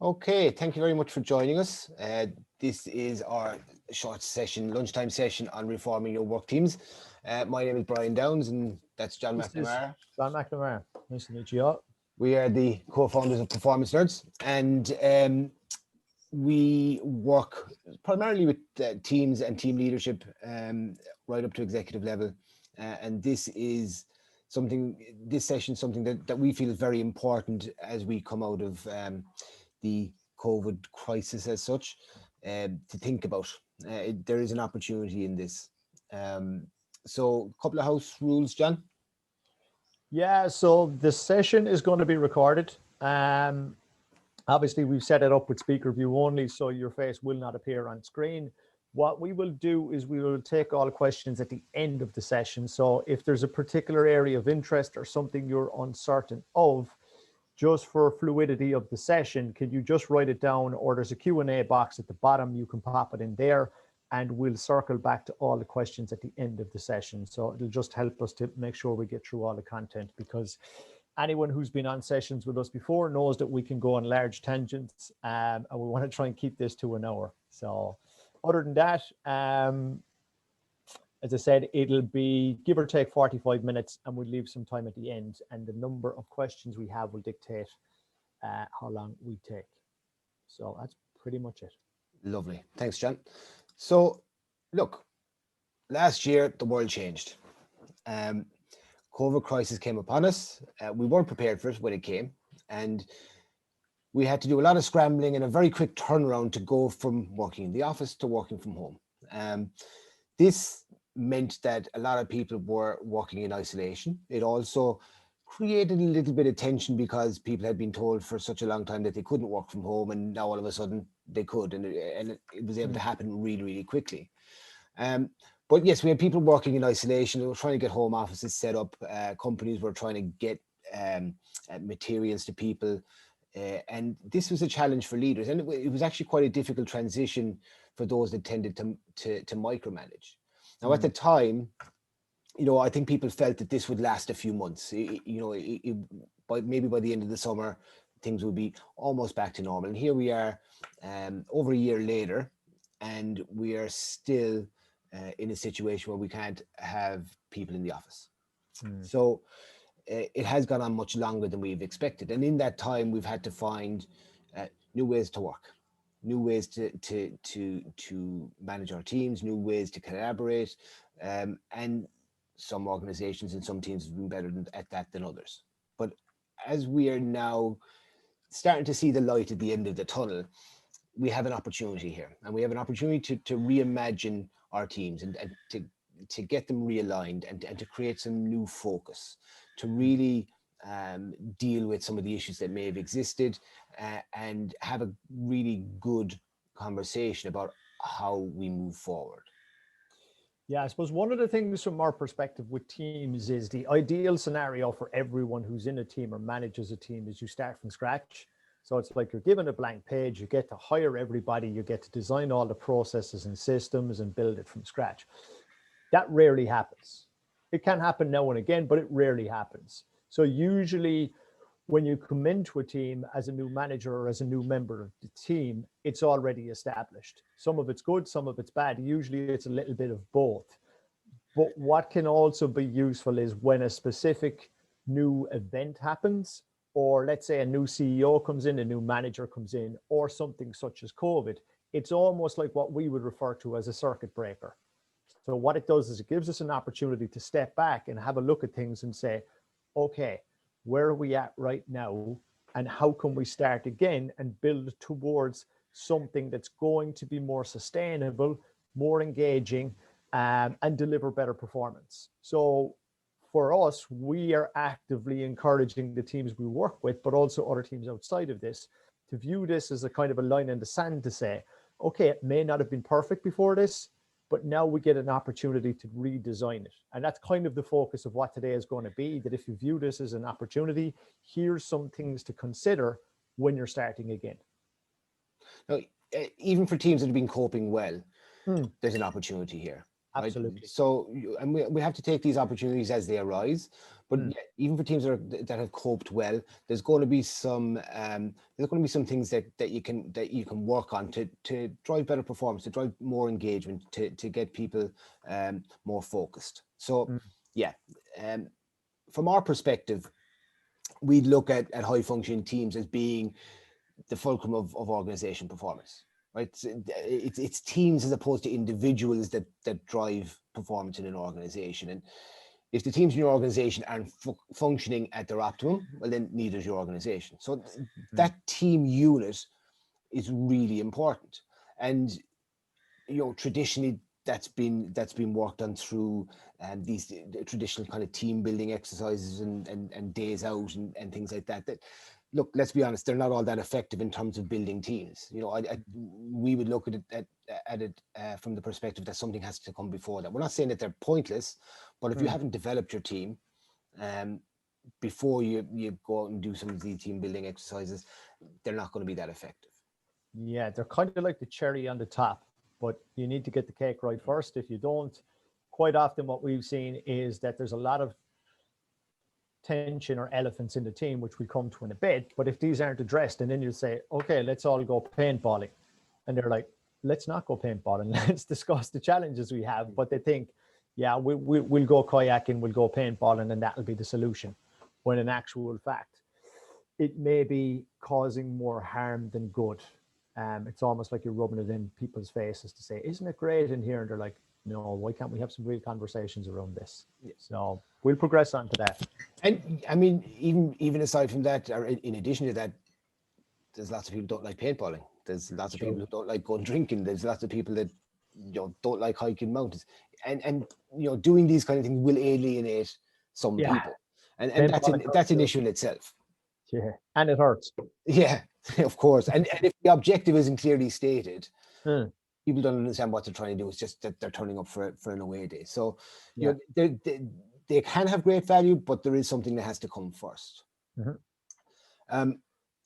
Okay, thank you very much for joining us. This is our short session, lunchtime session on reforming your work teams. My name is Brian Downs, and that's John This is McNamara. John McNamara. Nice to meet you all. We are the co-founders of Performance Nerds, and we work primarily with teams and team leadership, right up to executive level. And this session, something that we feel is very important as we come out of the COVID crisis as such, to think about. There is an opportunity in this. So a couple of house rules, John. Yeah, so the session is going to be recorded. Obviously, we've set it up with speaker view only, so your face will not appear on screen. What we will do is we will take all questions at the end of the session. So if there's a particular area of interest or something you're uncertain of, just for fluidity of the session, can you just write it down, or there's a Q&A box at the bottom, you can pop it in there, and we'll circle back to all the questions at the end of the session. So it'll just help us to make sure we get through all the content, because anyone who's been on sessions with us before knows that we can go on large tangents, and we want to try and keep this to an hour. So other than that, as I said, it'll be give or take 45 minutes, and we'll leave some time at the end, and the number of questions we have will dictate how long we take. So that's pretty much it. Lovely. Thanks, John. So, look, last year the world changed. COVID crisis came upon us. We weren't prepared for it when it came, and we had to do a lot of scrambling and a very quick turnaround to go from working in the office to working from home. This meant that a lot of people were working in isolation. It also created a little bit of tension because people had been told for such a long time that they couldn't work from home, and now all of a sudden they could, and it was able to happen really, really quickly. But yes, we had people working in isolation. They were trying to get home offices set up. Companies were trying to get materials to people. And this was a challenge for leaders. And it was actually quite a difficult transition for those that tended to micromanage. Now, at the time, I think people felt that this would last a few months. Maybe by the end of the summer, things would be almost back to normal. And here we are, over a year later, and we are still in a situation where we can't have people in the office. So it has gone on much longer than we've expected. And in that time, we've had to find new ways to work, new ways to manage our teams, new ways to collaborate. And some organizations and some teams have been better at that than others. But as we are now starting to see the light at the end of the tunnel, we have an opportunity here, and we have an opportunity to reimagine our teams and to get them realigned and to create some new focus, to really deal with some of the issues that may have existed, and have a really good conversation about how we move forward. Yeah, I suppose one of the things from our perspective with teams is the ideal scenario for everyone who's in a team or manages a team is you start from scratch. So it's like you're given a blank page, you get to hire everybody, you get to design all the processes and systems and build it from scratch. That rarely happens. It can happen now and again, but it rarely happens. So usually when you come into a team as a new manager or as a new member of the team, it's already established. Some of it's good, some of it's bad. Usually it's a little bit of both. But what can also be useful is when a specific new event happens, or let's say a new CEO comes in, a new manager comes in, or something such as COVID, it's almost like what we would refer to as a circuit breaker. So what it does is it gives us an opportunity to step back and have a look at things and say, okay, where are we at right now? And how can we start again and build towards something that's going to be more sustainable, more engaging, and deliver better performance? So for us, we are actively encouraging the teams we work with, but also other teams outside of this, to view this as a kind of a line in the sand to say, okay, it may not have been perfect before this, but now we get an opportunity to redesign it. And that's kind of the focus of what today is going to be, that if you view this as an opportunity, here's some things to consider when you're starting again. Now, even for teams that have been coping well, there's an opportunity here. right? Absolutely. So, and we have to take these opportunities as they arise. But Mm. yeah, even for teams that have coped well, there's going to be some things that you can work on to drive better performance, to drive more engagement, to get people more focused. So Mm. yeah, from our perspective, we look at high functioning teams as being the fulcrum of organization performance, right? It's teams as opposed to individuals that drive performance in an organization. And if the teams in your organization aren't functioning at their optimum, well, then neither is your organization. So that team unit is really important. And traditionally that's been worked on through these traditional kind of team building exercises and days out and things like that. That, look, let's be honest, they're not all that effective in terms of building teams. We would look at it from the perspective that something has to come before that. We're not saying that they're pointless, but if you haven't developed your team before you go out and do some of the team building exercises, they're not going to be that effective. Yeah, they're kind of like the cherry on the top, but you need to get the cake right first. If you don't, quite often what we've seen is that there's a lot of tension or elephants in the team, which we come to in a bit. But if these aren't addressed, and then you say, okay, let's all go paintballing. And they're like, let's not go paintballing. Let's discuss the challenges we have. But they think, yeah, we'll go kayaking, we'll go paintballing, and that'll be the solution. When in actual fact, it may be causing more harm than good. It's almost like you're rubbing it in people's faces to say, isn't it great in here? And they're like, no, why can't we have some real conversations around this? So we'll progress on to that. And I mean, even aside from that, or in addition to that, there's lots of people who don't like paintballing. There's lots of people who don't like going drinking. There's lots of people that don't like hiking mountains, and doing these kind of things will alienate some Yeah, people, and paintballing that's hurts an too. issue in itself. Yeah, and it hurts. Yeah, of course. And if the objective isn't clearly stated, Hmm. people don't understand what they're trying to do. It's just that they're turning up for an away day. So Yeah. they can have great value, but there is something that has to come first. Mhm.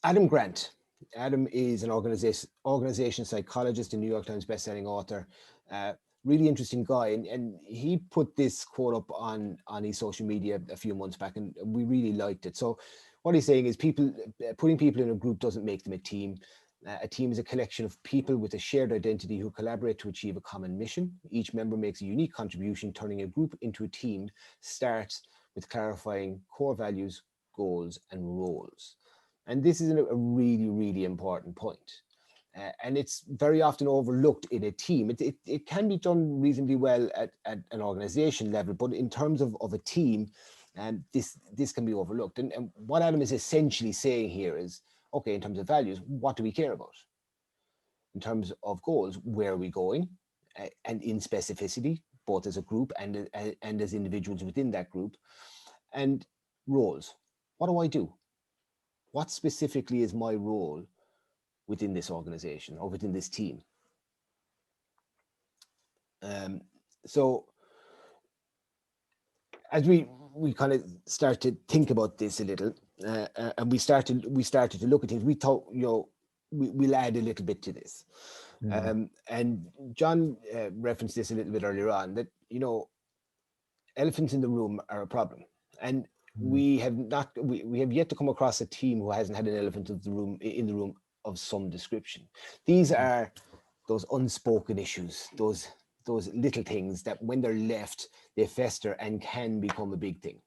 Adam Grant. Adam is an organization psychologist and New York Times bestselling author. Really interesting guy, and he put this quote up on his social media a few months back, and we really liked it. So what he's saying is putting people in a group doesn't make them a team. A team is a collection of people with a shared identity who collaborate to achieve a common mission. Each member makes a unique contribution. Turning a group into a team starts with clarifying core values, goals, and roles. And this is a really, really important point. And it's very often overlooked in a team. It can be done reasonably well at an organization level, but in terms of a team, this can be overlooked. And what Adam is essentially saying here is, okay, in terms of values, what do we care about? In terms of goals, where are we going? And in specificity, both as a group and as individuals within that group. And roles, what do I do? What specifically is my role within this organization or within this team? So as we kind of start to think about this a little, and we started to look at things, we thought, we'll add a little bit to this. And John referenced this a little bit earlier on, that elephants in the room are a problem, and we have yet to come across a team who hasn't had an elephant in the room of some description. These are those unspoken issues, those little things that when they're left, they fester and can become a big thing.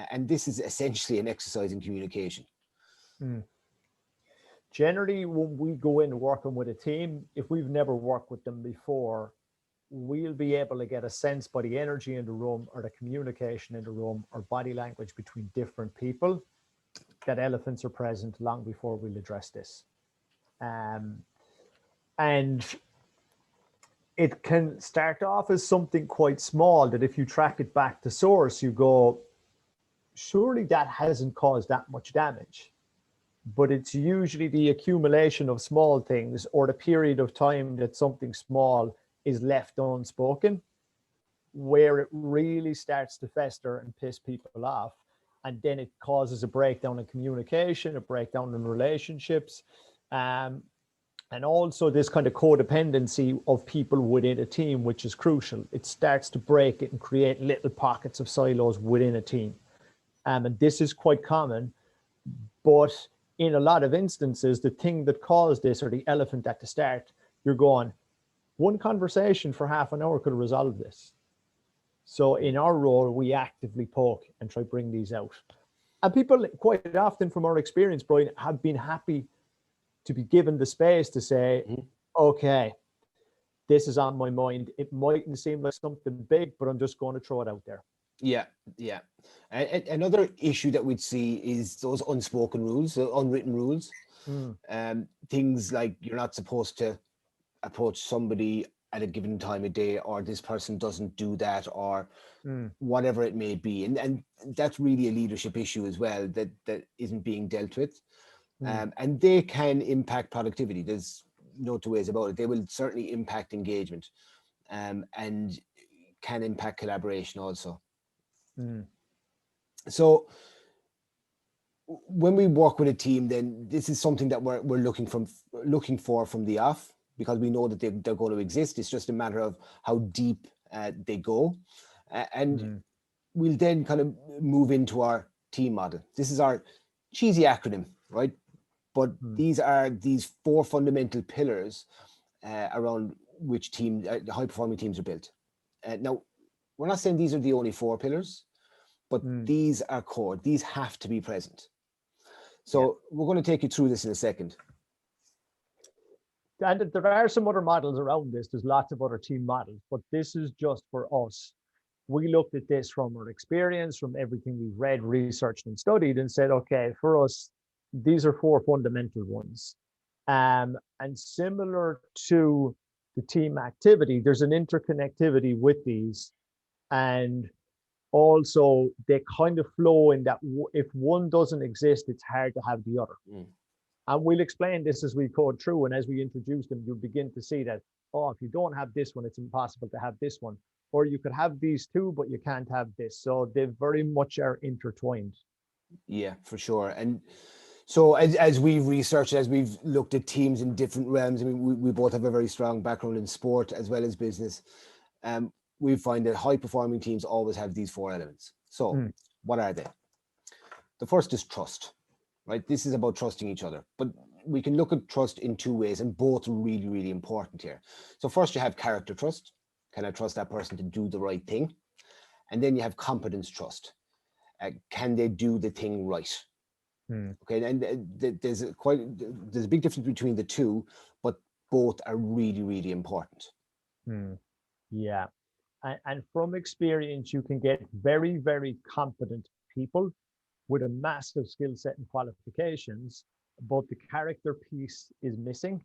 And this is essentially an exercise in communication. Generally, when we go in working with a team, if we've never worked with them before, we'll be able to get a sense by the energy in the room or the communication in the room or body language between different people that elephants are present long before we'll address this. And it can start off as something quite small that if you track it back to source, you go, surely that hasn't caused that much damage. But it's usually the accumulation of small things or the period of time that something small is left unspoken where it really starts to fester and piss people off. And then it causes a breakdown in communication, a breakdown in relationships. And also this kind of codependency of people within a team, which is crucial. It starts to break it and create little pockets of silos within a team. And this is quite common, but in a lot of instances, the thing that caused this, or the elephant at the start, you're going, one conversation for half an hour could resolve this. So in our role, we actively poke and try to bring these out. And people quite often from our experience, Brian, have been happy to be given the space to say, okay, this is on my mind. It mightn't seem like something big, but I'm just going to throw it out there. Yeah, yeah. Another issue that we'd see is those unspoken rules, unwritten rules. Things like you're not supposed to approach somebody at a given time of day, or this person doesn't do that, or whatever it may be. And that's really a leadership issue as well that isn't being dealt with. And they can impact productivity. There's no two ways about it. They will certainly impact engagement, and can impact collaboration also. So when we work with a team, then this is something that we're looking for from the off, because we know that they're going to exist. It's just a matter of how deep they go. And we'll then kind of move into our team model. This is our cheesy acronym, right? But these are these 4 fundamental pillars around which high-performing teams are built. Now, we're not saying these are the only 4 pillars, but these are core. These have to be present. So we're going to take you through this in a second. And there are some other models around this. There's lots of other team models, but this is just for us. We looked at this from our experience, from everything we've read, researched, and studied, and said, okay, for us, these are 4 fundamental ones. And similar to the team activity, there's an interconnectivity with these. And also they kind of flow in that if one doesn't exist, it's hard to have the other. And we'll explain this as we go through, and as we introduce them, you'll begin to see that, if you don't have this one, it's impossible to have this one, or you could have these 2, but you can't have this. So they very much are intertwined. Yeah, for sure. And so as we've researched, as we've looked at teams in different realms, I mean, we both have a very strong background in sport as well as business. We find that high-performing teams always have these 4 elements. So what are they? The first is trust, right? This is about trusting each other. But we can look at trust in 2 ways, and both are really, really important here. So first you have character trust. Can I trust that person to do the right thing? And then you have competence trust. Can they do the thing right? Okay, and there's a big difference between the 2, but both are really, really important. Yeah. And from experience, you can get very, very competent people with a massive skill set and qualifications, but the character piece is missing,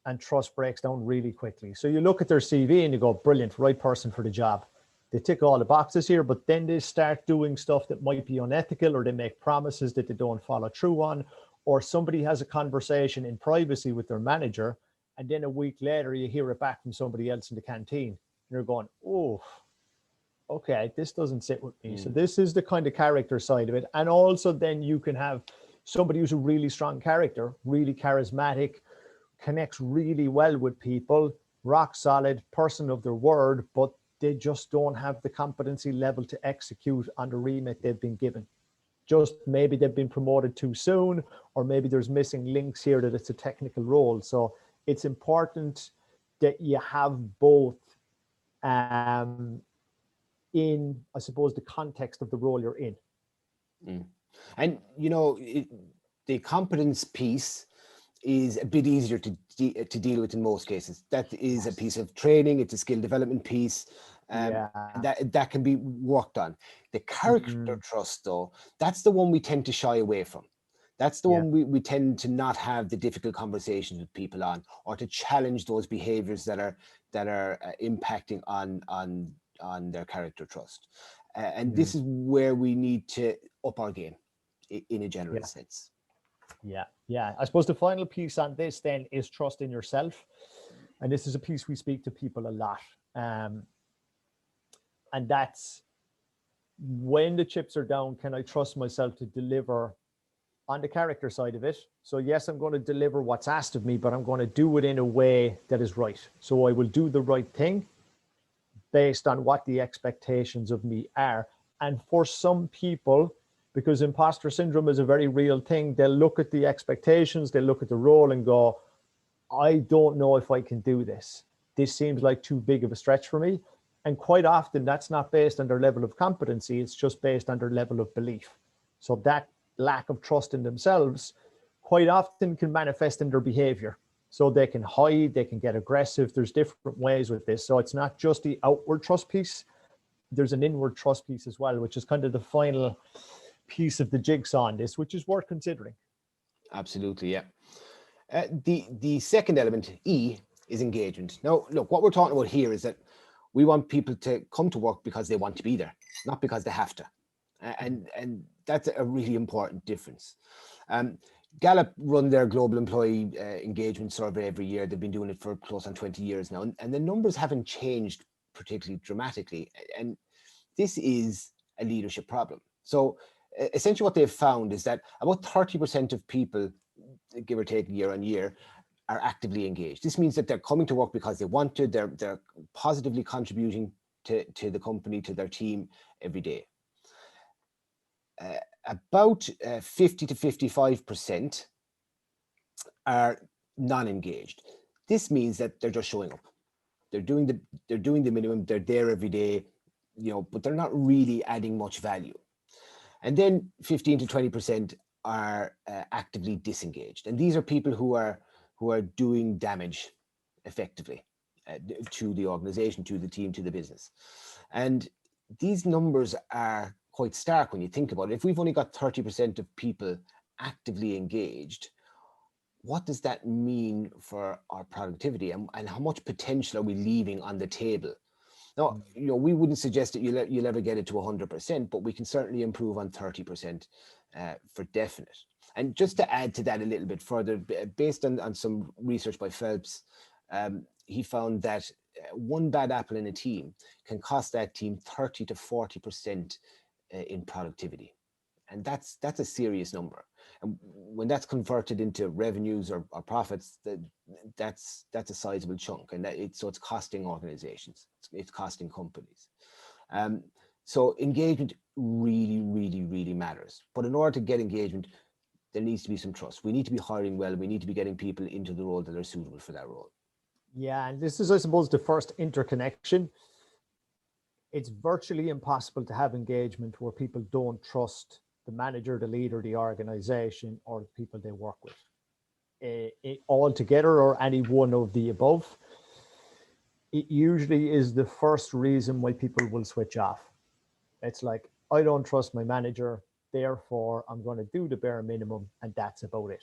and trust breaks down really quickly. So you look at their CV and you go, brilliant, right person for the job. They tick all the boxes here, but then they start doing stuff that might be unethical, or they make promises that they don't follow through on, or somebody has a conversation in privacy with their manager, and then a week later you hear it back from somebody else in the canteen. And you're going, oh, okay, this doesn't sit with me. So this is the kind of character side of it. And also then you can have somebody who's a really strong character, really charismatic, connects really well with people, rock solid, person of their word, but they just don't have the competency level to execute on the remit they've been given. Just maybe they've been promoted too soon, or maybe there's missing links here that it's a technical role. So it's important that you have both in, I suppose, the context of the role you're in. And, the competence piece is a bit easier to deal with in most cases. That is a piece of training. It's a skill development piece. That can be worked on. The character trust, though, that's the one we tend to shy away from. That's the one we tend to not have the difficult conversations with people on, or to challenge those behaviors that are impacting on their character trust. And this is where we need to up our game in a general sense. Yeah. I suppose the final piece on this then is trust in yourself. And this is a piece we speak to people a lot. And that's when the chips are down, can I trust myself to deliver on the character side of it. So yes, I'm going to deliver what's asked of me, but I'm going to do it in a way that is right. So I will do the right thing based on what the expectations of me are. And for some people, because imposter syndrome is a very real thing, they'll look at the expectations, they'll look at the role and go, I don't know if I can do this. This seems like too big of a stretch for me. And quite often that's not based on their level of competency, it's just based on their level of belief. So that lack of trust in themselves quite often can manifest in their behavior. So they can hide, they can get aggressive. There's different ways with this. So it's not just the outward trust piece, there's an inward trust piece as well, which is kind of the final piece of the jigsaw on this, which is worth considering. Absolutely, yeah. The second element, E, is engagement. Now, look, what we're talking about here is that we want people to come to work because they want to be there, not because they have to. And that's a really important difference. Gallup run their global employee engagement survey every year. They've been doing it for close on 20 years now, and the numbers haven't changed particularly dramatically. And this is a leadership problem. So essentially what they've found is that about 30% of people, give or take year on year, are actively engaged. This means that they're coming to work because they want to, they're positively contributing to the company, to their team every day. About 50 to 55% are non-engaged. This means that they're just showing up. They're doing the minimum, they're there every day, but they're not really adding much value. And then 15 to 20% are actively disengaged. And these are people who are doing damage effectively to the organization, to the team, to the business. And these numbers are quite stark when you think about it. If we've only got 30% of people actively engaged, what does that mean for our productivity, and how much potential are we leaving on the table? Now, we wouldn't suggest that you'll ever get it to 100%, but we can certainly improve on 30% for definite. And just to add to that a little bit further, based on some research by Phelps, he found that one bad apple in a team can cost that team 30 to 40% in productivity. And that's a serious number. And when that's converted into revenues or profits, that's a sizable chunk. And so it's costing organizations, it's costing companies. So engagement really, really, really matters. But in order to get engagement, there needs to be some trust. We need to be hiring well. We need to be getting people into the role that are suitable for that role. Yeah, and this is, I suppose, the first interconnection. It's virtually impossible to have engagement where people don't trust the manager, the leader, the organization, or the people they work with. All together or any one of the above, it usually is the first reason why people will switch off. It's like, I don't trust my manager, therefore I'm going to do the bare minimum, and that's about it.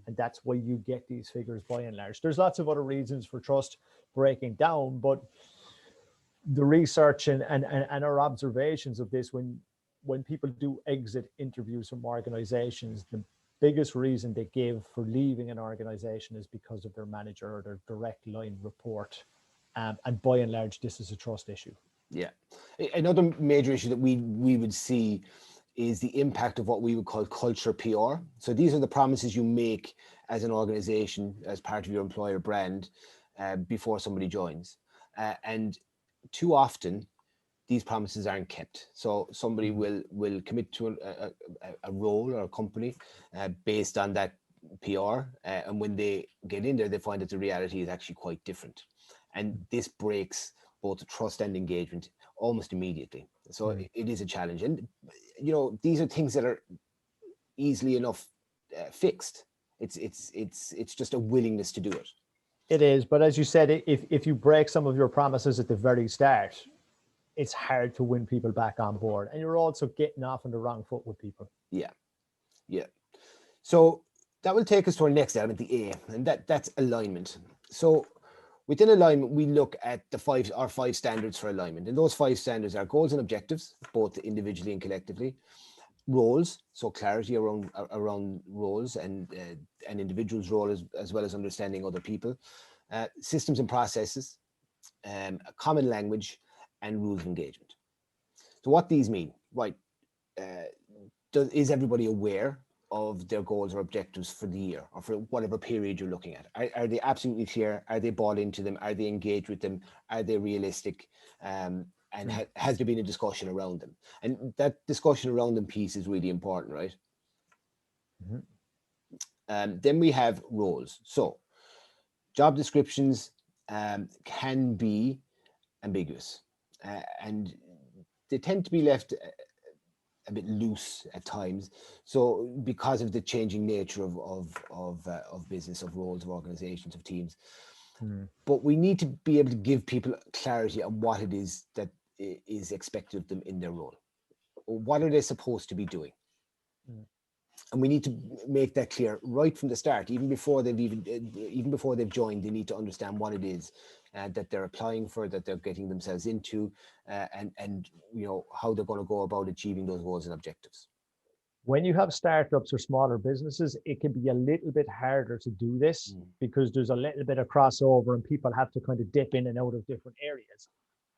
And that's why you get these figures by and large. There's lots of other reasons for trust breaking down, but the research and our observations of this, when people do exit interviews from organizations, the biggest reason they give for leaving an organization is because of their manager or their direct line report. And by and large, this is a trust issue. Yeah. Another major issue that we would see is the impact of what we would call culture PR. So these are the promises you make as an organization, as part of your employer brand, before somebody joins. And too often, these promises aren't kept. So somebody will commit to a role or a company based on that PR. And when they get in there, they find that the reality is actually quite different. And this breaks both the trust and engagement almost immediately. So it is a challenge. And, these are things that are easily enough fixed. It's just a willingness to do it. It is. But as you said, if you break some of your promises at the very start, it's hard to win people back on board. And you're also getting off on the wrong foot with people. Yeah. So that will take us to our next element, the A, and that's alignment. So within alignment, we look at our five standards for alignment. And those five standards are goals and objectives, both individually and collectively. Roles, so clarity around roles and an individual's role as well as understanding other people. Systems and processes, a common language, and rules of engagement. So what these mean, right? Is everybody aware of their goals or objectives for the year or for whatever period you're looking at? Are they absolutely clear? Are they bought into them? Are they engaged with them? Are they realistic? And has there been a discussion around them? And that discussion around them piece is really important, right? Then we have roles. So job descriptions can be ambiguous, and they tend to be left a bit loose at times. So because of the changing nature of business, of roles, of organizations, of teams. But we need to be able to give people clarity on what it is that is expected of them in their role. What are they supposed to be doing? And we need to make that clear right from the start, even before they've joined. They need to understand what it is that they're applying for, that they're getting themselves into, and how they're going to go about achieving those goals and objectives. When you have startups or smaller businesses, it can be a little bit harder to do this because there's a little bit of crossover and people have to kind of dip in and out of different areas.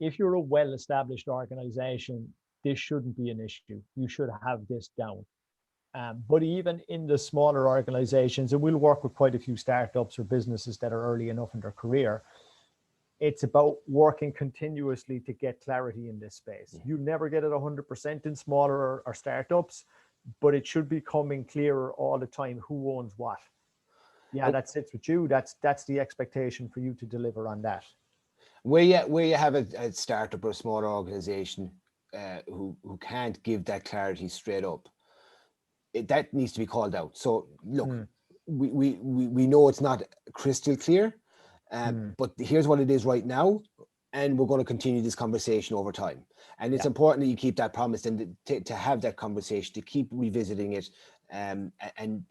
If you're a well-established organization, this shouldn't be an issue. You should have this down. But even in the smaller organizations, and we'll work with quite a few startups or businesses that are early enough in their career, it's about working continuously to get clarity in this space. You never get it 100% in smaller or startups, but it should be becoming clearer all the time who owns what. Yeah, that sits with you. That's the expectation for you to deliver on that. Where you have a startup or a smaller organization who can't give that clarity straight up, that needs to be called out. So look, we know it's not crystal clear, but here's what it is right now, and we're going to continue this conversation over time. And it's important that you keep that promise and to have that conversation, to keep revisiting it, and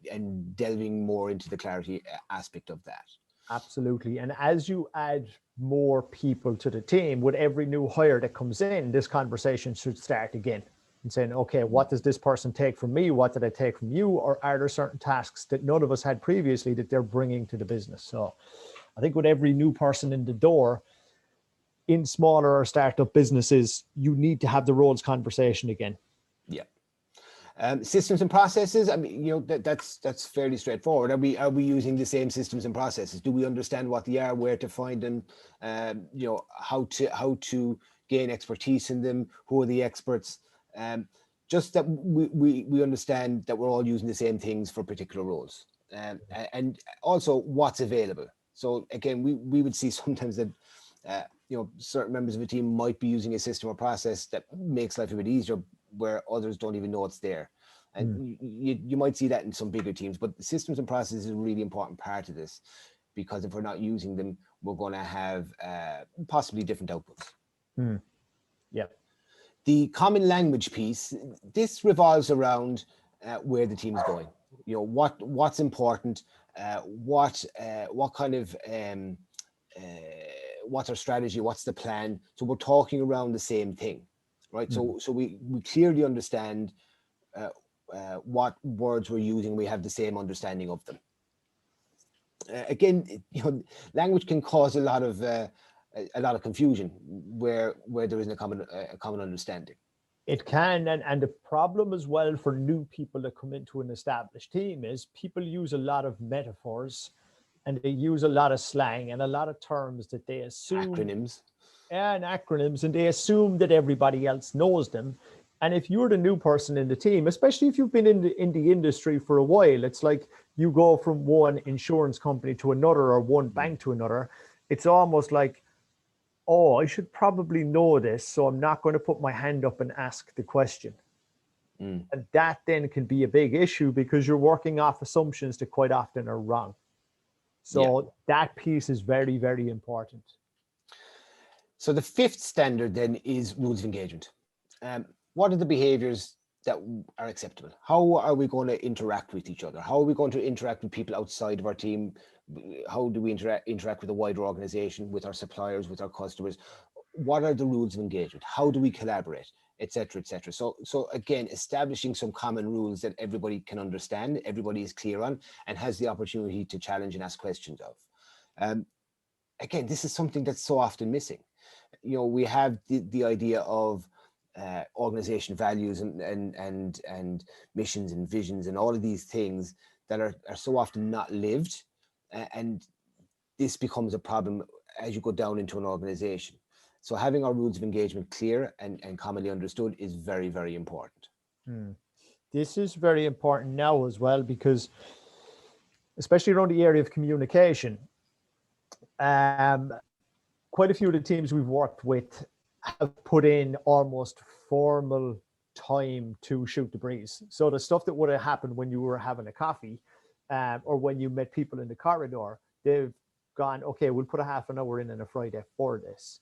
delving more into the clarity aspect of that. Absolutely. And as you add more people to the team, with every new hire that comes in, this conversation should start again and saying, okay, what does this person take from me? What did I take from you? Or are there certain tasks that none of us had previously that they're bringing to the business? So I think with every new person in the door, in smaller or startup businesses, you need to have the roles conversation again. Yeah. Systems and processes. I mean, that's fairly straightforward. Are we using the same systems and processes? Do we understand what they are, where to find them? How to gain expertise in them? Who are the experts? Just that we understand that we're all using the same things for particular roles, and also what's available. So again, we would see sometimes that certain members of a team might be using a system or process that makes life a bit easier, where others don't even know it's there. And you might see that in some bigger teams, but the systems and processes is a really important part of this, because if we're not using them, we're going to have possibly different outputs. Yeah. The common language piece, this revolves around where the team is going. What's important, what kind of what's our strategy, what's the plan. So we're talking around the same thing, right? So we clearly understand what words we're using. We have the same understanding of them. Again, language can cause a lot of confusion where there isn't a common understanding. It can, and the problem as well for new people that come into an established team is people use a lot of metaphors, and they use a lot of slang and a lot of terms that they assume acronyms, and they assume that everybody else knows them. And if you're the new person in the team, especially if you've been in the industry for a while, it's like you go from one insurance company to another or one bank to another. It's almost like, oh, I should probably know this, so I'm not going to put my hand up and ask the question. And that then can be a big issue because you're working off assumptions that quite often are wrong. So that piece is very, very important. So the fifth standard then is rules of engagement. What are the behaviors that are acceptable? How are we going to interact with each other? How are we going to interact with people outside of our team? How do we interact with the wider organization, with our suppliers, with our customers? What are the rules of engagement? How do we collaborate, et cetera, et cetera? So again, establishing some common rules that everybody can understand, everybody is clear on, and has the opportunity to challenge and ask questions of. Again, this is something that's so often missing. We have the idea of organization values and missions and visions and all of these things that are so often not lived, and this becomes a problem as you go down into an organization. So having our rules of engagement clear and commonly understood is very, very important. Hmm. This is very important now as well, because especially around the area of communication, um, quite a few of the teams we've worked with have put in almost formal time to shoot the breeze. So the stuff that would have happened when you were having a coffee, or when you met people in the corridor, they've gone, okay, we'll put a half an hour in on a Friday for this.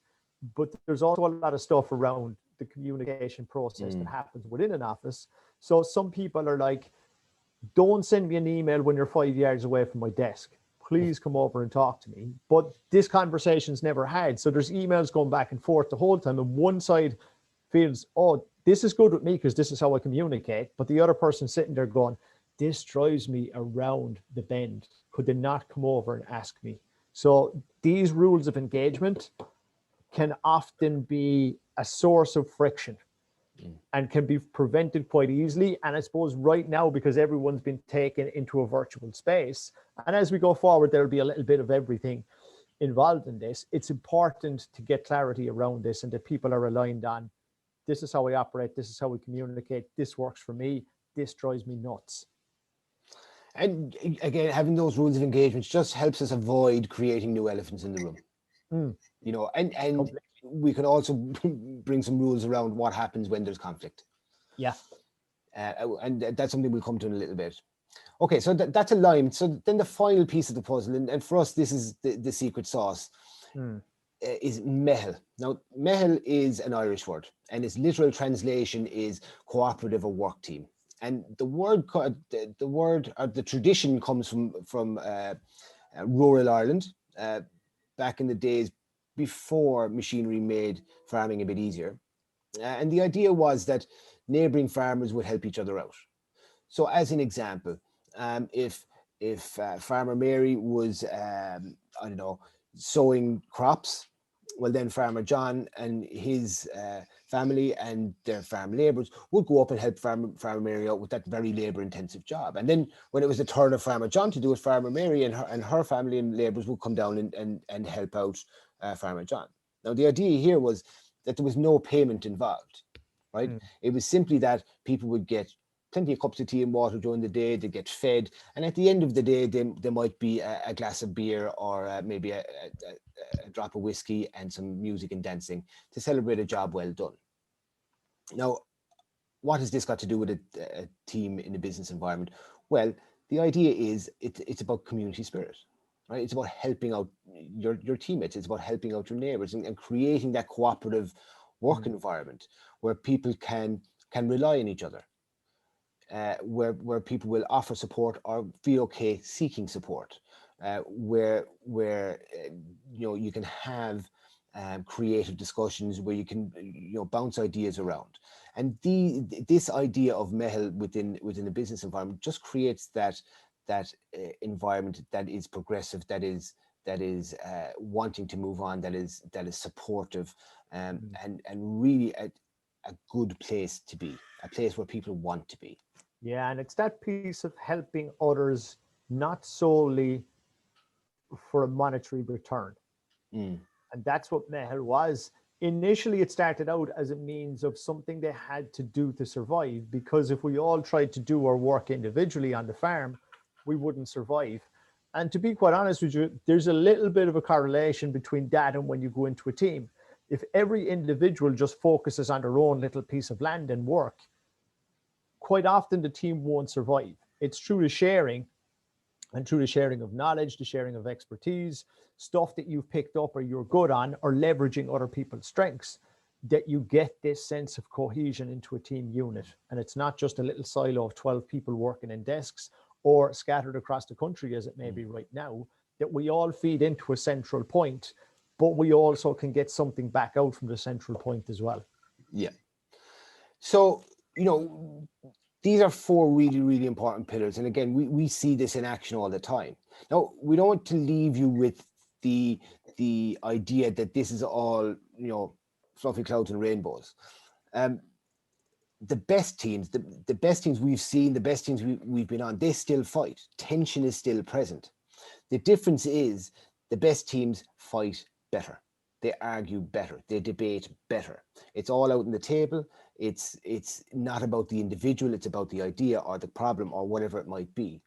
But there's also a lot of stuff around the communication process that happens within an office. So some people are like, don't send me an email when you're 5 yards away from my desk. Please come over and talk to me. But this conversation's never had. So there's emails going back and forth the whole time. And one side feels, oh, this is good with me because this is how I communicate. But the other person sitting there going, this drives me around the bend. Could they not come over and ask me? So these rules of engagement can often be a source of friction and can be prevented quite easily. And I suppose right now, because everyone's been taken into a virtual space, and as we go forward, there'll be a little bit of everything involved in this. It's important to get clarity around this and that people are aligned on, this is how we operate, this is how we communicate, this works for me, this drives me nuts. And again, having those rules of engagement just helps us avoid creating new elephants in the room. You know, and Completely. we can also bring some rules around what happens when there's conflict. Yeah. And that's something we'll come to in a little bit. Okay, so that's aligned. So then the final piece of the puzzle, and for us, this is the secret sauce, is mehel. Now, mehel is an Irish word, and its literal translation is cooperative or work team. And the word, the tradition comes from rural Ireland, back in the days before machinery made farming a bit easier. And the idea was that neighboring farmers would help each other out. So, as an example, if Farmer Mary was, I don't know, sowing crops, well, then Farmer John and his family and their farm labourers would go up and help Farmer Mary out with that very labour-intensive job. And then when it was the turn of Farmer John to do it, Farmer Mary and her family and labourers would come down and help out Farmer John. Now, the idea here was that there was no payment involved, right? It was simply that people would get plenty of cups of tea and water during the day, they get fed, and at the end of the day, there might be a glass of beer or maybe a drop of whiskey and some music and dancing to celebrate a job well done. Now, what has this got to do with a team in a business environment? Well, the idea is it's about community spirit, right? It's about helping out your teammates. It's about helping out your neighbors and creating that cooperative work environment where people can rely on each other. Where people will offer support or feel okay seeking support, where you can have creative discussions where you can bounce ideas around, and this idea of mehel within a business environment just creates that environment that is progressive, that is wanting to move on, that is supportive, and really a good place to be, a place where people want to be. Yeah, and it's that piece of helping others, not solely for a monetary return. And that's what Mehel was. Initially, it started out as a means of something they had to do to survive, because if we all tried to do our work individually on the farm, we wouldn't survive. And to be quite honest with you, there's a little bit of a correlation between that and when you go into a team. If every individual just focuses on their own little piece of land and work, quite often the team won't survive. It's through the sharing, and through the sharing of knowledge, the sharing of expertise, stuff that you've picked up or you're good on, or leveraging other people's strengths, that you get this sense of cohesion into a team unit. And it's not just a little silo of 12 people working in desks or scattered across the country as it may be right now, that we all feed into a central point, but we also can get something back out from the central point as well. Yeah. So, these are four really, really important pillars. And again, we see this in action all the time. Now, we don't want to leave you with the idea that this is all, fluffy clouds and rainbows. The best teams, the best teams we've seen, the best teams we've been on, they still fight. Tension is still present. The difference is the best teams fight better. They argue better. They debate better. It's all out on the table. It's not about the individual. It's about the idea or the problem or whatever it might be.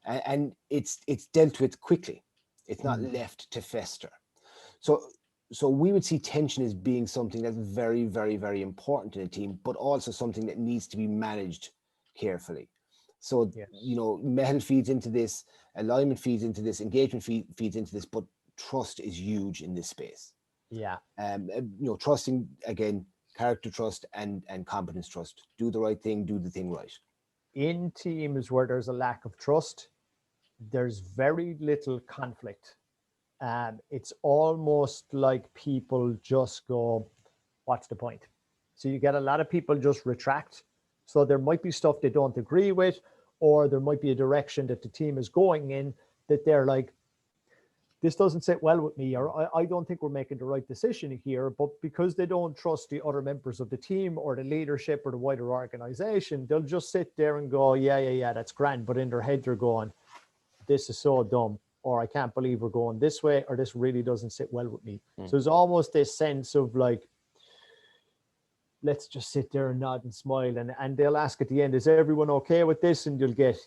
And it's dealt with quickly. It's not left to fester. So we would see tension as being something that's very, very, very important in a team, but also something that needs to be managed carefully. So, Yes. Mehel feeds into this, alignment feeds into this, engagement feeds into this, but trust is huge in this space. Yeah. Trusting, again, character trust and competence trust. Do the right thing, do the thing right. In teams where there's a lack of trust, there's very little conflict. It's almost like people just go, what's the point? So you get a lot of people just retract. So there might be stuff they don't agree with, or there might be a direction that the team is going in that they're like, this doesn't sit well with me, or I don't think we're making the right decision here. But because they don't trust the other members of the team or the leadership or the wider organization, they'll just sit there and go, yeah, that's grand. But in their head, they're going, this is so dumb, or I can't believe we're going this way, or this really doesn't sit well with me. So there's almost this sense of like, let's just sit there and nod and smile. And they'll ask at the end, is everyone okay with this? And you'll get,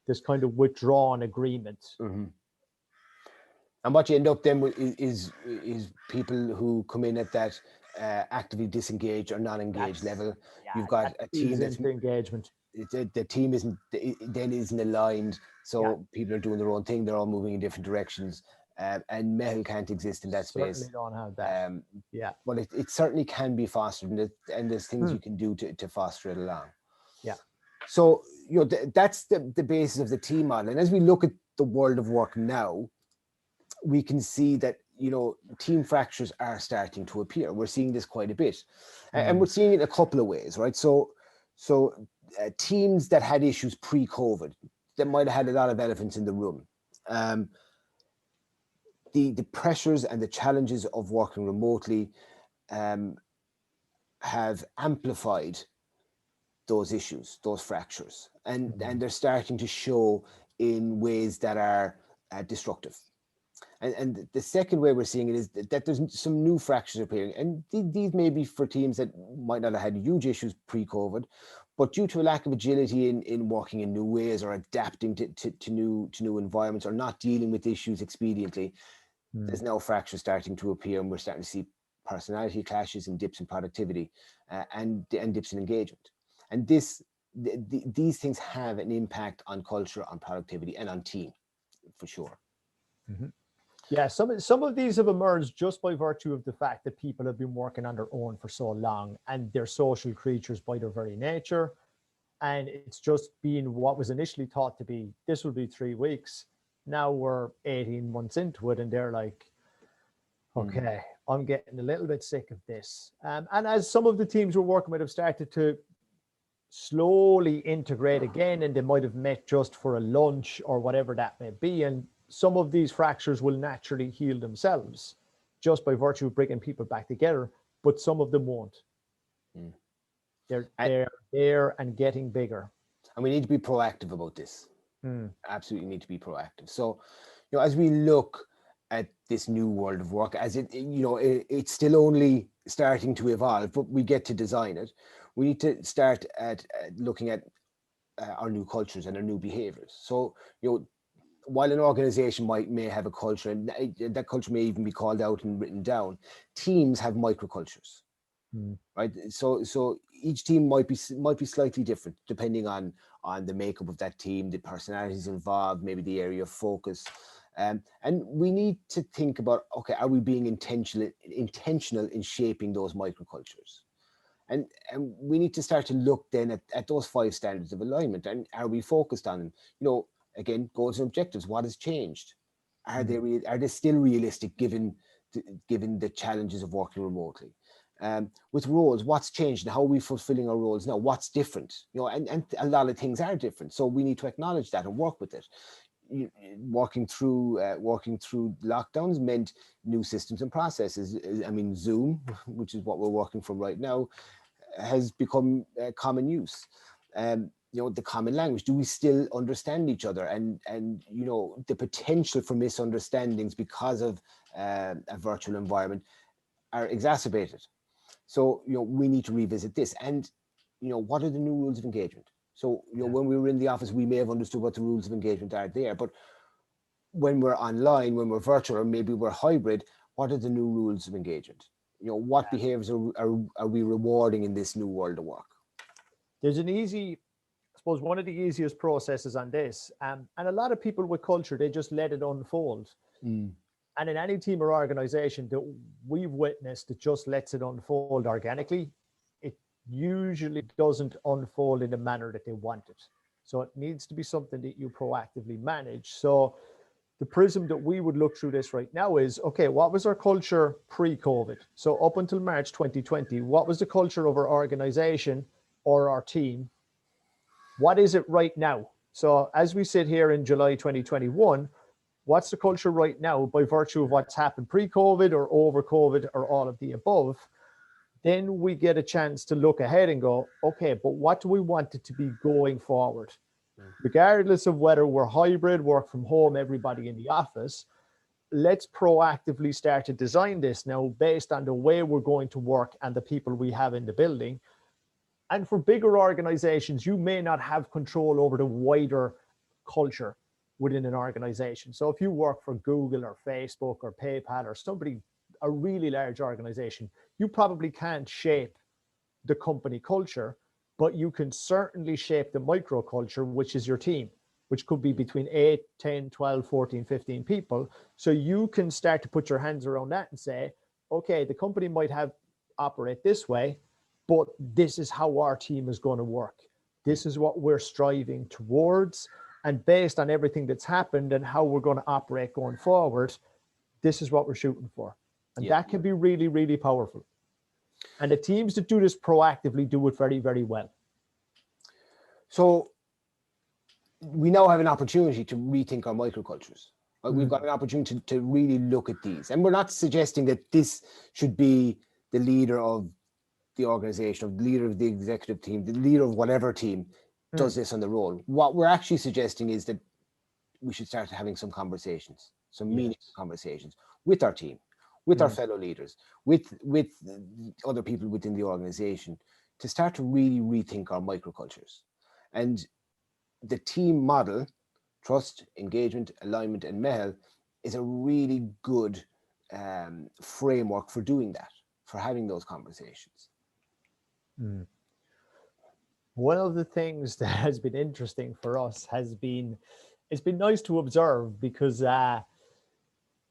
this kind of withdrawn agreement. And what you end up then with is people who come in at that actively disengaged or non-engaged level. You've got a team that's engagement. The team isn't aligned, so people are doing their own thing. They're all moving in different directions, and Mehel can't exist in that space. Certainly don't have that. But it certainly can be fostered, and there's things you can do to foster it along. Yeah. So that's the basis of the team model. And as we look at the world of work now, we can see that team fractures are starting to appear. We're seeing this quite a bit, and we're seeing it in a couple of ways, right? So teams that had issues pre-COVID, that might have had a lot of elephants in the room. The pressures and the challenges of working remotely have amplified those issues, those fractures, and they're starting to show in ways that are destructive. And the second way we're seeing it is that there's some new fractures appearing, and these may be for teams that might not have had huge issues pre-COVID, but due to a lack of agility in working in new ways or adapting to new environments or not dealing with issues expediently, there's now fractures starting to appear, and we're starting to see personality clashes and dips in productivity and dips in engagement. And these things have an impact on culture, on productivity, and on team, for sure. Yeah, some of these have emerged just by virtue of the fact that people have been working on their own for so long, and they're social creatures by their very nature. And it's just been what was initially thought to be, this will be 3 weeks. Now we're 18 months into it, and they're like, okay, I'm getting a little bit sick of this. And as some of the teams we're working with have started to slowly integrate again, and they might have met just for a lunch or whatever that may be, and some of these fractures will naturally heal themselves just by virtue of bringing people back together, but some of them won't. They're there and getting bigger. And we need to be proactive about this. Absolutely need to be proactive. So, as we look at this new world of work, as it's still only starting to evolve, but we get to design it. We need to start at looking at our new cultures and our new behaviors. So, while an organization may have a culture, and that culture may even be called out and written down, teams have microcultures, right? So each team might be slightly different depending on the makeup of that team, the personalities involved, maybe the area of focus, and we need to think about, okay, are we being intentional in shaping those microcultures? And we need to start to look then at those 5 standards of alignment, and are we focused on them? Again, goals and objectives. What has changed? Are they still realistic given the challenges of working remotely? With roles, what's changed and how are we fulfilling our roles now? What's different? And a lot of things are different. So we need to acknowledge that and work with it. working through lockdowns meant new systems and processes. I mean, Zoom, which is what we're working from right now, has become common use. The common language. Do we still understand each other? And the potential for misunderstandings because of a virtual environment are exacerbated. So we need to revisit this. And what are the new rules of engagement? So when we were in the office, we may have understood what the rules of engagement are there, but when we're online, when we're virtual, or maybe we're hybrid, what are the new rules of engagement? What behaviors are we rewarding in this new world of work? There's I suppose one of the easiest processes on this, and a lot of people with culture, they just let it unfold. And in any team or organization that we've witnessed that just lets it unfold organically, it usually doesn't unfold in the manner that they want it. So it needs to be something that you proactively manage. So the prism that we would look through this right now is, okay, what was our culture pre-COVID? So up until March 2020, what was the culture of our organization or our team? What is it right now? So as we sit here in July 2021, what's the culture right now by virtue of what's happened pre-COVID or over COVID or all of the above? Then we get a chance to look ahead and go, okay, but what do we want it to be going forward? Regardless of whether we're hybrid, work from home, everybody in the office, let's proactively start to design this now based on the way we're going to work and the people we have in the building. And for bigger organizations, you may not have control over the wider culture within an organization. So if you work for Google or Facebook or PayPal or somebody, a really large organization, you probably can't shape the company culture, but you can certainly shape the microculture, which is your team, which could be between 8, 10, 12, 14, 15 people. So you can start to put your hands around that and say, okay, the company might operate this way, but this is how our team is going to work. This is what we're striving towards. And based on everything that's happened and how we're going to operate going forward, this is what we're shooting for. And that can be really, really powerful. And the teams that do this proactively do it very, very well. So we now have an opportunity to rethink our microcultures. We've got an opportunity to really look at these. And we're not suggesting that this should be the leader of the organization, or the leader of the executive team, the leader of whatever team does this on their own. What we're actually suggesting is that we should start having some conversations, some meaningful conversations with our team, with our fellow leaders, with other people within the organization, to start to really rethink our microcultures. And the team model, trust, engagement, alignment, and MEHEL, is a really good framework for doing that, for having those conversations. One of the things that has been interesting for us has been, it's been nice to observe, because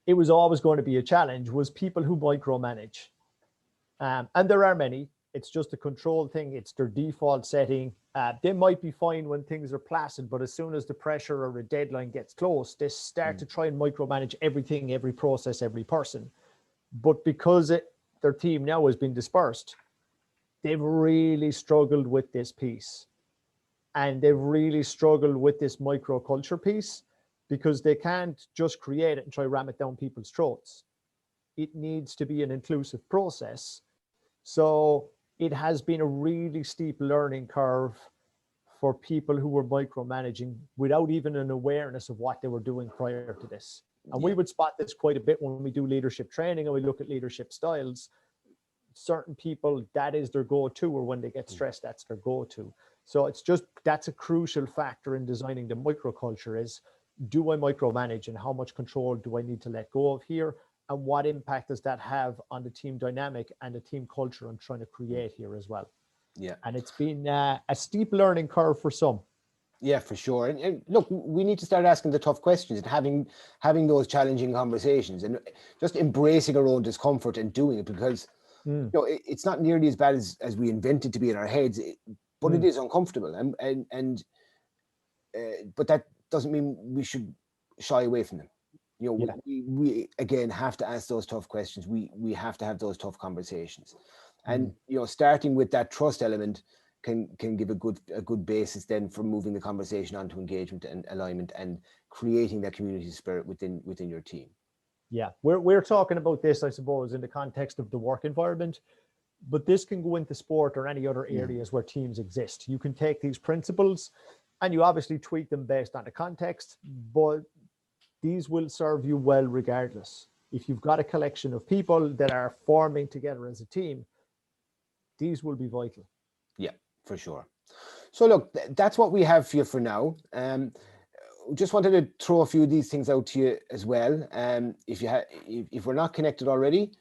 it was always going to be a challenge, was people who micromanage. And there are many. It's just a control thing. It's their default setting. They might be fine when things are placid, but as soon as the pressure or a deadline gets close, they start to try and micromanage everything, every process, every person. But because their team now has been dispersed, they've really struggled with this piece. And they've really struggled with this microculture piece, because they can't just create it and try to ram it down people's throats. It needs to be an inclusive process. So it has been a really steep learning curve for people who were micromanaging without even an awareness of what they were doing prior to this. And we would spot this quite a bit when we do leadership training and we look at leadership styles. Certain people, that is their go-to, or when they get stressed, that's their go-to. So it's just, that's a crucial factor in designing the microculture is, do I micromanage, and how much control do I need to let go of here? And what impact does that have on the team dynamic and the team culture I'm trying to create here as well? Yeah. And it's been a steep learning curve for some. Yeah, for sure. And look, we need to start asking the tough questions and having those challenging conversations, and just embracing our own discomfort and doing it, because it's not nearly as bad as we invented to be in our heads, but it is uncomfortable. But that doesn't mean we should shy away from them. We again have to ask those tough questions. We have to have those tough conversations, and starting with that trust element can give a good basis then for moving the conversation onto engagement and alignment, and creating that community spirit within your team. Yeah, we're talking about this, I suppose, in the context of the work environment, but this can go into sport or any other areas where teams exist. You can take these principles and you obviously tweak them based on the context, but these will serve you well regardless. If you've got a collection of people that are forming together as a team, these will be vital. Yeah, for sure. So look, that's what we have for you for now. Just wanted to throw a few of these things out to you as well. If we're not connected already,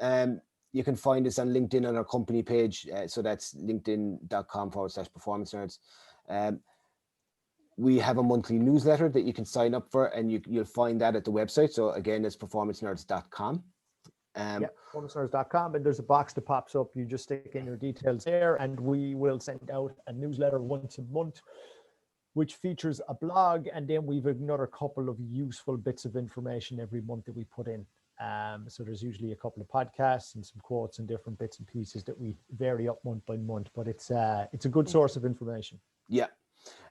you can find us on LinkedIn on our company page. So that's linkedin.com/performance nerds. We have a monthly newsletter that you can sign up for, and you'll find that at the website. So again, it's performancenerds.com. Performancenerds.com, and there's a box that pops up. You just stick in your details there, and we will send out a newsletter once a month, which features a blog, and then we've another couple of useful bits of information every month that we put in. So there's usually a couple of podcasts and some quotes and different bits and pieces that we vary up month by month, but it's a good source of information. Yeah.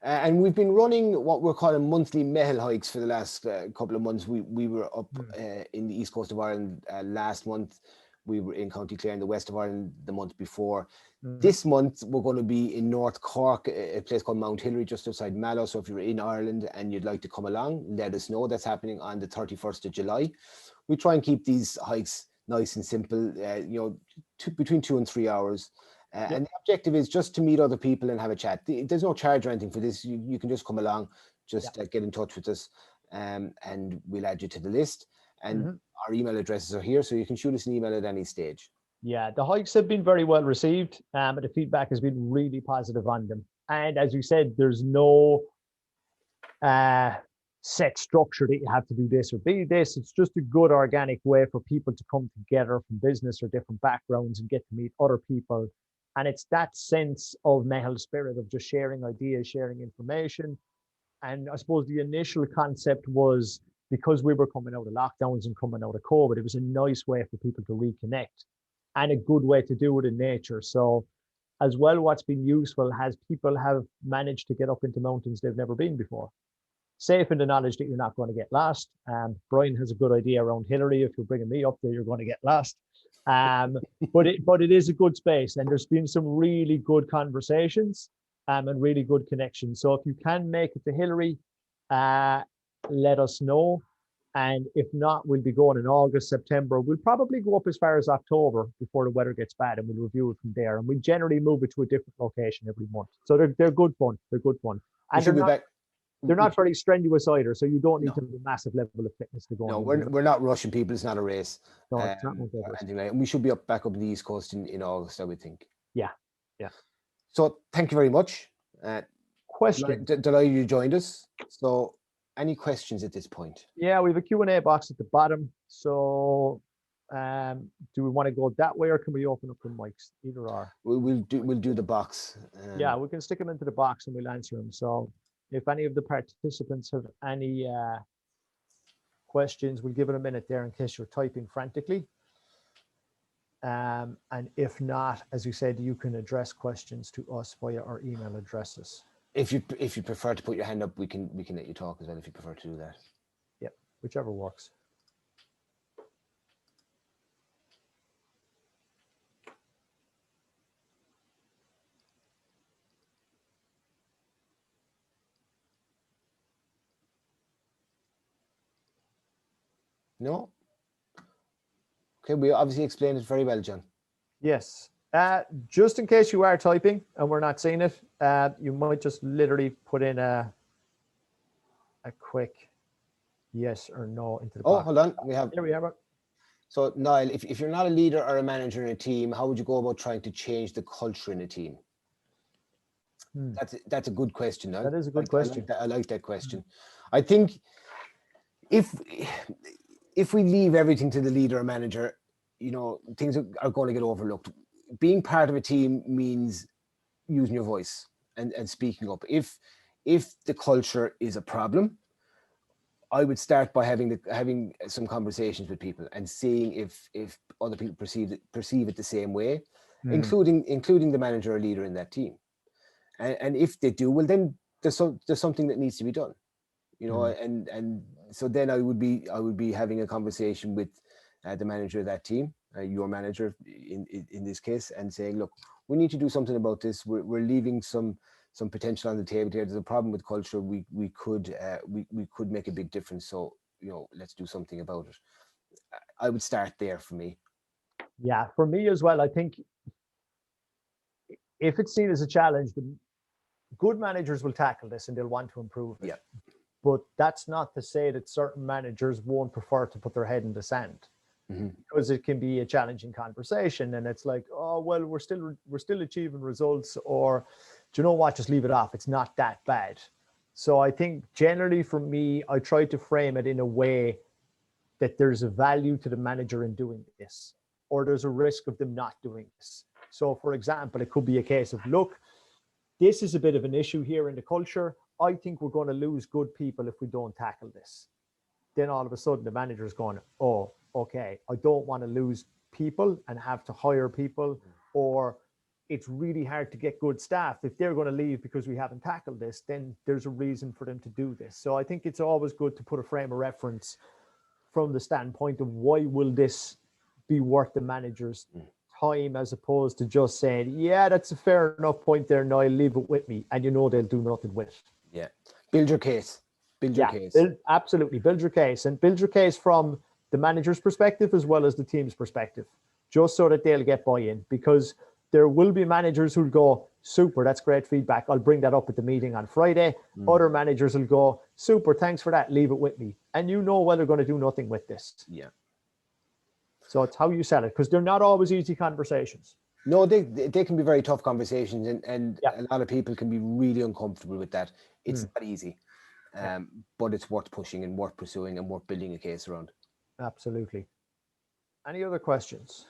And we've been running what we're calling monthly Mehel hikes for the last couple of months. We were up in the east coast of Ireland last month. We were in County Clare in the west of Ireland the month before. This month, we're going to be in North Cork, a place called Mount Hillary, just outside Mallow. So if you're in Ireland and you'd like to come along, let us know. That's happening on the 31st of July. We try and keep these hikes nice and simple, between 2 and 3 hours. And the objective is just to meet other people and have a chat. There's no charge or anything for this. You can just come along, just get in touch with us, and we'll add you to the list. And our email addresses are here, so you can shoot us an email at any stage. Yeah, the hikes have been very well received, but the feedback has been really positive on them. And as you said, there's no set structure that you have to do this or be this. It's just a good organic way for people to come together from business or different backgrounds and get to meet other people. And it's that sense of Mehel spirit of just sharing ideas, sharing information. And I suppose the initial concept was, because we were coming out of lockdowns and coming out of COVID, it was a nice way for people to reconnect and a good way to do it in nature. So as well, what's been useful has people have managed to get up into mountains they've never been before. Safe in the knowledge that you're not going to get lost. Brian has a good idea around Hillary. If you're bringing me up there, you're going to get lost. But it is a good space, and there's been some really good conversations and really good connections. So if you can make it to Hillary, let us know. And if not, we'll be going in August, September. We'll probably go up as far as October before the weather gets bad, and we'll review it from there. And we generally move it to a different location every month. So they're good fun. They're good fun. And they're not very strenuous either, so you don't need to have a massive level of fitness to go. No, we're not rushing people. It's not a race. No, it's not anything like that. And we should be back up in the East Coast in August, I would think. Yeah. So thank you very much. Question. Delighted you joined us. So any questions at this point? Yeah, we have a Q&A box at the bottom. So do we want to go that way, or can we open up the mics? Either or. We'll do the box. Yeah, we can stick them into the box and we'll answer them. So if any of the participants have any questions, we'll give it a minute there in case you're typing frantically. And if not, as you said, you can address questions to us via our email addresses. If you prefer to put your hand up, we can let you talk as well if you prefer to do that. Yep, whichever works. No? Okay, we obviously explained it very well, John. Yes. Just in case you are typing and we're not seeing it, you might just literally put in a quick yes or no into the box. Oh, hold on. There we are. So, Niall, if you're not a leader or a manager in a team, how would you go about trying to change the culture in a team? That's a good question, Niall. That is a good question. I like that question. I think if we leave everything to the leader or manager, things are going to get overlooked. Being part of a team means using your voice and speaking up. If the culture is a problem, I would start by having some conversations with people and seeing if other people perceive it the same way, including the manager or leader in that team. And if they do, well, then there's something that needs to be done. you know, and so then I would be having a conversation with the manager of that team, your manager in this case, and saying, look, we need to do something about this. We're leaving some potential on the table here. There's a problem with culture. We could make a big difference. So, you know, let's do something about it. I would start there for me. Yeah, for me as well. I think if it's seen as a challenge, the good managers will tackle this and they'll want to improve it. Yeah. But that's not to say that certain managers won't prefer to put their head in the sand, because it can be a challenging conversation. And it's like, oh, well, we're still achieving results, or do you know what? Just leave it off. It's not that bad. So I think generally for me, I try to frame it in a way that there's a value to the manager in doing this, or there's a risk of them not doing this. So for example, it could be a case of, look, this is a bit of an issue here in the culture. I think we're going to lose good people if we don't tackle this. Then all of a sudden the manager is going, oh, okay, I don't want to lose people and have to hire people, or it's really hard to get good staff. If they're going to leave because we haven't tackled this, then there's a reason for them to do this. So I think it's always good to put a frame of reference from the standpoint of why will this be worth the manager's time, as opposed to just saying, yeah, that's a fair enough point there, Niall, leave it with me, and you know they'll do nothing with it. Yeah, build your case. Build your case. Absolutely, build your case, and build your case from the manager's perspective as well as the team's perspective, just so that they'll get buy-in, because there will be managers who'll go, super, that's great feedback, I'll bring that up at the meeting on Friday. Other managers will go, super, thanks for that, leave it with me. And you know well they're going to do nothing with this. Yeah. So it's how you sell it, because they're not always easy conversations. No, they can be very tough conversations, and Yeah. a lot of people can be really uncomfortable with that. It's not easy, but it's worth pushing and worth pursuing and worth building a case around. Absolutely. Any other questions?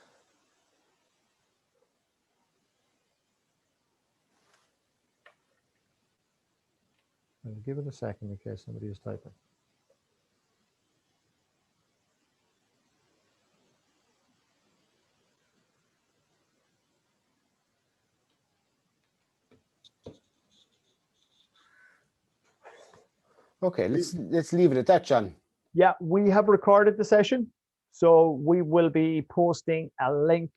I'll give it a second in case somebody is typing. Okay, let's leave it at that, John. Yeah, we have recorded the session, so we will be posting a link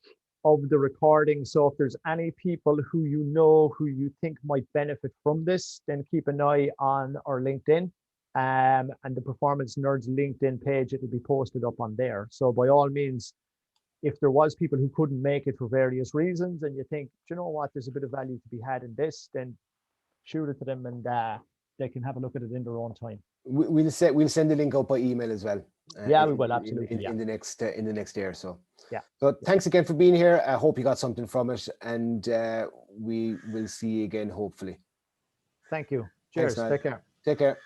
of the recording. So if there's any people who you know who you think might benefit from this, then keep an eye on our LinkedIn, and the Performance Nerds LinkedIn page. It will be posted up on there. So by all means, if there was people who couldn't make it for various reasons, and you think, do you know what, there's a bit of value to be had in this, then shoot it to them, and they can have a look at it in their own time. We'll send the link out by email as well. Yeah, we will, absolutely. In the next day or so. Yeah. So thanks again for being here. I hope you got something from it, and we will see you again hopefully. Thanks, Take care. Take care.